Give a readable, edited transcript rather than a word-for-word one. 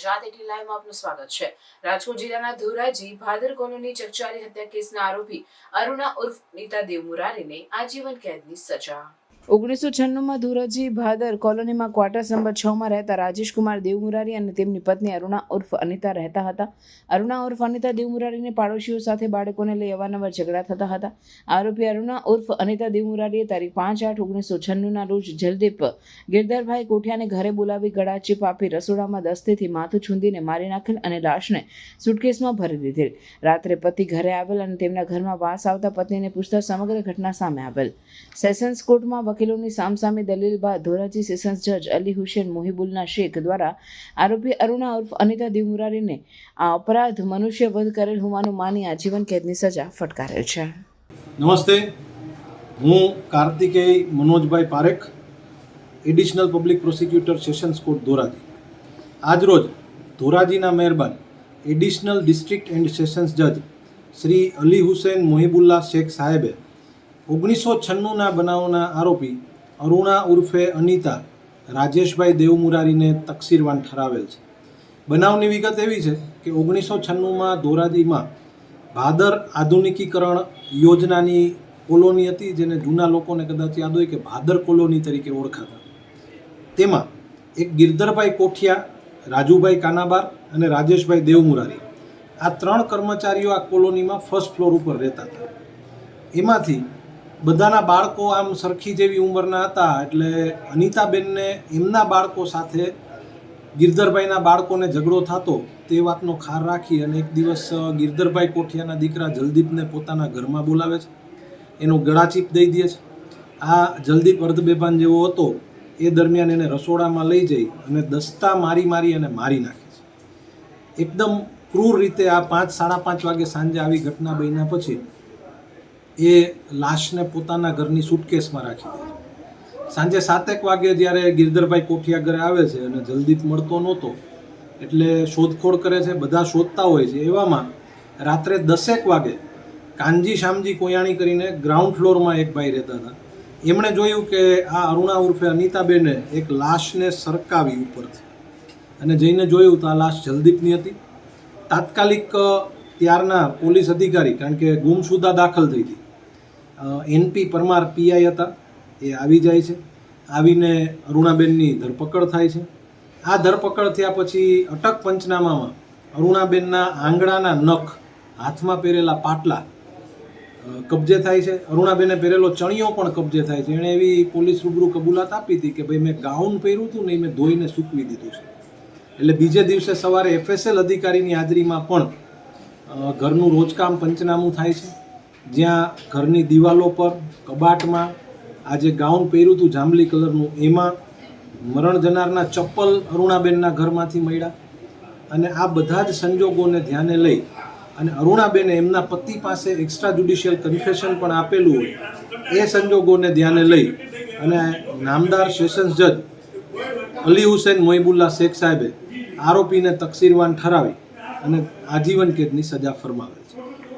ગુજરાત 18 લાઈવમાં આપનું સ્વાગત છે। રાજકોટ જિલ્લાના ધોરાજી ભાદર કોલોની ચકચારી હત્યા કેસના આરોપી અરુણા ઉર્ફ નીતા દેવમુરારીને આજીવન કેદની સજા। 1996માં ધોરાજી ભાદર કોલોનીમાં ક્વાર્ટર્સ નંબર 6 માં રહેતા રાજેશકુમાર દેવમુરારી અને તેમની પત્ની અરુણા ઉર્ફ અનિતા રહેતા હતા। અરુણા ઉર્ફ અનિતા દેવમુરારીને પાડોશીઓ સાથે બાળકોને લઈ અવારનવાર ઝઘડા થતા હતા। આરોપી અરુણા ઉર્ફ અનિતા દેવમુરારીએ તારીખ 5/8/1996ના રોજ જલદીપ ગિરધરભાઈ કોઠિયાને ઘરે બોલાવી ગળા ચીપ આપી રસોડામાં દસ્તીથી માથું છૂંદીને મારી નાખેલ અને લાશને સુટકેસમાં ભરી દીધેલ। રાત્રે પતિ ઘરે આવેલ અને તેમના ઘરમાં વાસ આવતા પત્નીને પૂછતા સમગ્ર ઘટના સામે આવેલ। સેશન્સ કોર્ટમાં વકીલોની સામસામી દલીલ બાદ ધોરાજી સેશન્સ જજ અલી હુસેન મોહિબુલ્લા શેખ દ્વારા આરોપી અરુણા ઉર્ફ અનિતા દેવમુરારીને આ અપરાધ મનુષ્ય વધ કરેલ હોવાનું માની આજીવન કેદની સજા ફટકારેલ છે। નમસ્તે, હું Kartikeya Manojbhai Parekh, additional public prosecutor sessions court Dhoraji. આજરોજ ધોરાજીના મહેરબાન એડિશનલ ડિસ્ટ્રિક્ટ એન્ડ સેશન્સ જજ શ્રી અલી હુસેન મોહિબુલ્લા શેખ સાહેબે 1996ના બનાવના આરોપી અરુણા ઉર્ફે અનિતા રાજેશભાઈ દેવમુરારીને તકસીરવાન ઠરાવેલ છે। બનાવની વિગત એવી છે કે 1996માં ધોરાજીમાં ભાદર આધુનિકીકરણ યોજનાની કોલોની હતી, જેને જૂના લોકોને કદાચ યાદ હોય કે ભાદર કોલોની તરીકે ઓળખાતા। તેમાં એક ગિરધરભાઈ કોઠિયા, રાજુભાઈ કાનાબાર અને રાજેશભાઈ દેવમુરારી આ 3 કર્મચારીઓ આ કોલોનીમાં ફર્સ્ટ ફ્લોર ઉપર રહેતા હતા। એમાંથી બધાના બાળકો આમ સરખી જેવી ઉંમરના હતા, એટલે અનિતાબેનને એમના બાળકો સાથે ગિરધરભાઈના બાળકોને ઝઘડો થતો તે વાતનો ખાર રાખી અને એક દિવસ ગિરધરભાઈ કોઠિયાના દીકરા જલદીપને પોતાના ઘરમાં બોલાવે છે, એનો ગળાચીપ દઈ દે છે। આ જલદીપ અર્ધબેભાન જેવો હતો, એ દરમિયાન એને રસોડામાં લઈ જઈ અને દસ્તા મારી અને મારી નાખે છે। એકદમ ક્રૂર રીતે આ 5-5:30 વાગે સાંજે આવી ઘટના બન્યા પછી એ લાશને પોતાના ઘરની સુટકેસમાં રાખી દે છે। સાંજે 7 વાગે જ્યારે ગિરધરભાઈ કોઠિયા ઘરે આવે છે અને જલદીપ મળતો નહોતો એટલે શોધખોળ કરે છે, બધા શોધતા હોય છે। એવામાં રાત્રે 10 વાગે કાનજી શામજી કોયાણી કરીને ગ્રાઉન્ડ ફ્લોરમાં એક ભાઈ રહેતા હતા, એમણે જોયું કે આ અરુણા ઉર્ફે અનિતાબેને એક લાશને સરકાવી ઉપરથી અને જઈને જોયું તો આ લાશ જલદીપની હતી। તાત્કાલિક ત્યારના પોલીસ અધિકારી, કારણ કે ગુમશુદા દાખલ થઈ હતી, એનપી પરમાર પીઆઈ હતા, એ આવી જાય છે। આવીને અરુણાબેનની ધરપકડ થાય છે। આ ધરપકડ થયા પછી અટક પંચનામામાં અરુણાબેનના આંગળાના નખ, હાથમાં પહેરેલા પાટલા કબજે થાય છે। અરુણાબેને પહેરેલો ચણિયો પણ કબજે થાય છે। એણે એવી પોલીસ રૂબરૂ કબૂલાત આપી હતી કે ભાઈ મેં ગાઉન પહેર્યું હતું ને એ મેં ધોઈને સૂકવી દીધું છે। એટલે બીજે દિવસે સવારે એફએસએલ અધિકારીની હાજરીમાં પણ ઘરનું રોજકામ પંચનામું થાય છે, જ્યાં ઘરની દિવાલો પર, કબાટમાં આ જે ગાઉન પહેર્યું હતું જાંબલી કલરનું, એમાં મરણ જનારના ચપ્પલ અરુણાબેનના ઘરમાંથી મળ્યા। અને આ બધા જ સંજોગોને ધ્યાને લઈ અને અરુણાબેને એમના પતિ પાસે એક્સ્ટ્રા જ્યુડિશિયલ કન્ફેશન પણ આપેલું હોય, એ સંજોગોને ધ્યાને લઈ અને નામદાર સેશન્સ જજ અલી હુસેન મોહિબુલ્લા શેખ સાહેબે આરોપીને તકસીરવાન ઠરાવી અને આજીવન કેદની સજા ફરમાવેલ છે।